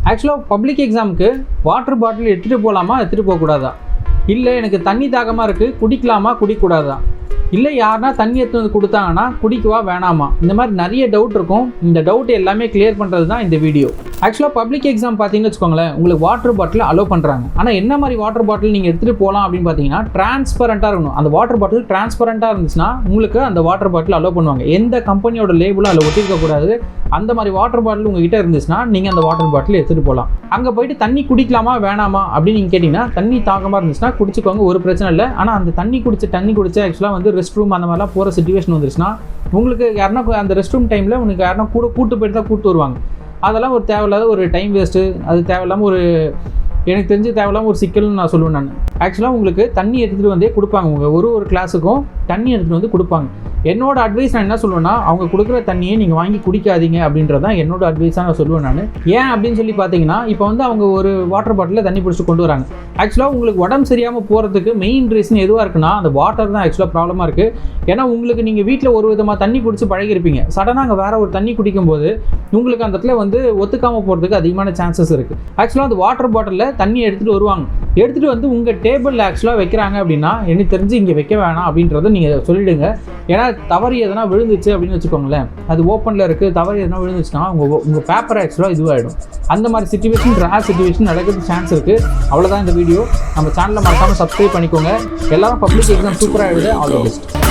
ஆக்சுவலாக பப்ளிக் எக்ஸாமுக்கு water bottle எடுத்துகிட்டு போகலாமா எடுத்துகிட்டு போகக்கூடாதா, இல்லை எனக்கு தண்ணி தாகமாக இருக்குது குடிக்கலாமா குடிக்கக்கூடாதா, இல்லை யாருனா தண்ணி எடுத்து வந்து கொடுத்தாங்கன்னா குடிக்கவா வேணாமா, இந்த மாதிரி நிறைய டவுட் இருக்கும். இந்த டவுட் எல்லாமே கிளியர் பண்ணுறது தான் இந்த வீடியோ. ஆக்சுவலாக பப்ளிக் எக்ஸாம் பார்த்தீங்கன்னு வச்சுக்கோங்களேன், உங்களுக்கு வாட்டர் பாட்டில் அலோவ் பண்ணுறாங்க. ஆனால் என்ன மாதிரி வாட்டர் பாட்டில் நீங்கள் எடுத்துகிட்டு போகலாம் அப்படின்னு பார்த்தீங்கன்னா டிரான்ஸ்பரண்ட்டாக இருக்கணும். அந்த வாட்டர் பாட்டில் டிரான்ஸ்பரண்ட்டாக இருந்துச்சுன்னா உங்களுக்கு அந்த வாட்டர் பாட்டில் அலோவ் பண்ணுவாங்க. எந்த கம்பெனியோட லேபிளும் அதில் ஒட்டிருக்கக்கூடாது. அந்த மாதிரி வாட்டர் பாட்டில் உங்ககிட்ட இருந்துச்சுன்னா நீங்கள் அந்த வாட்டர் பாட்டில் எடுத்துகிட்டு போகலாம். அங்கே போயிட்டு தண்ணி குடிக்கலாமா வேணாமா அப்படின்னு நீங்கள் கேட்டிங்கன்னா தண்ணி தாகமாக இருந்துச்சுன்னா குடிச்சிக்கோங்க, ஒரு பிரச்சனை இல்லை. ஆனால் அந்த தண்ணி குடிச்சு ஆக்சுவலாக வந்து ரெஸ்ட் ரூம் அந்த மாதிரிலாம் போகிற சிச்சுவேஷன் வந்துருச்சுன்னா உங்களுக்கு யாருன்னா அந்த ரெஸ்ட் ரூம் டைமில் உங்களுக்கு யாருன்னா கூட்டு போயிட்டு தான் கூப்பிட்டு வருவாங்க. அதெல்லாம் ஒரு தேவையில்லாத ஒரு டைம் வேஸ்ட்டு. அது தேவையில்லாமல் எனக்கு தெரிஞ்சு தேவையில்லாமல் ஒரு சிக்கல்னு நான் சொல்லுவேன். நான் ஆக்சுவலாக உங்களுக்கு தண்ணி எடுத்துகிட்டு வந்தே கொடுப்பாங்க. உங்கள் ஒரு கிளாஸுக்கும் தண்ணி எடுத்துகிட்டு வந்து கொடுப்பாங்க. என்னோட அட்வைஸ் நான் என்ன சொல்லுவேன்னா, அவங்க கொடுக்குற தண்ணியை நீங்கள் வாங்கி குடிக்காதீங்க அப்படின்றதான் என்னோட அட்வைஸாக நான் சொல்லுவேன். நான் ஏன் அப்படின்னு சொல்லி பார்த்தீங்கன்னா, இப்போ வந்து அவங்க ஒரு வாட்டர் பாட்டிலில் தண்ணி பிடிச்சி கொண்டு வராங்க. ஆக்சுவலாக உங்களுக்கு உடம்பு சரியாமல் போகிறதுக்கு மெயின் ரீசன் எதுவாக இருக்குன்னா அந்த வாட்டர் தான் ஆக்சுவலாக ப்ராப்ளமாக இருக்குது. ஏன்னா உங்களுக்கு நீங்கள் வீட்டில் ஒரு விதமாக தண்ணி குடிச்சு பழகிருப்பீங்க. சடனாக அங்கே வேறு ஒரு தண்ணி குடிக்கும்போது உங்களுக்கு அந்த இடத்துல வந்து ஒத்துக்காமல் போகிறதுக்கு அதிகமான சான்சஸ் இருக்குது. ஆக்சுவலாக அந்த வாட்டர் பாட்டிலில் தண்ணி எடுத்துகிட்டு வருவாங்க. எடுத்துகிட்டு வந்து உங்கள் டேபிளில் ஆக்சுவலாக வைக்கிறாங்க அப்படின்னா எனக்கு தெரிஞ்சு இங்கே வைக்க வேணாம் அப்படின்றத நீங்கள் சொல்லிவிடுங்க. ஏன்னா தவறு எதனா விழுந்துச்சு அப்படின்னு வச்சுக்கோங்களேன், அது ஓப்பனில் இருக்குது, தவறு எதனா விழுந்துச்சுன்னா உங்கள் பேப்பர் ஆக்சுவலாக இதுவாகிடும். அந்த மாதிரி சிச்சுவேஷன் ரேர் சிச்சுவேஷன் நடக்கிறதுக்கு சான்ஸ் இருக்குது. அவ்வளோதான் இந்த வீடியோ. நம்ம சேனலை மறக்காமல் சப்ஸ்கிரைப் பண்ணிக்கோங்க. எல்லாரும் பப்ளிக் எக்ஸாம் சூப்பராக எழுத ஆல் தி பெஸ்ட்.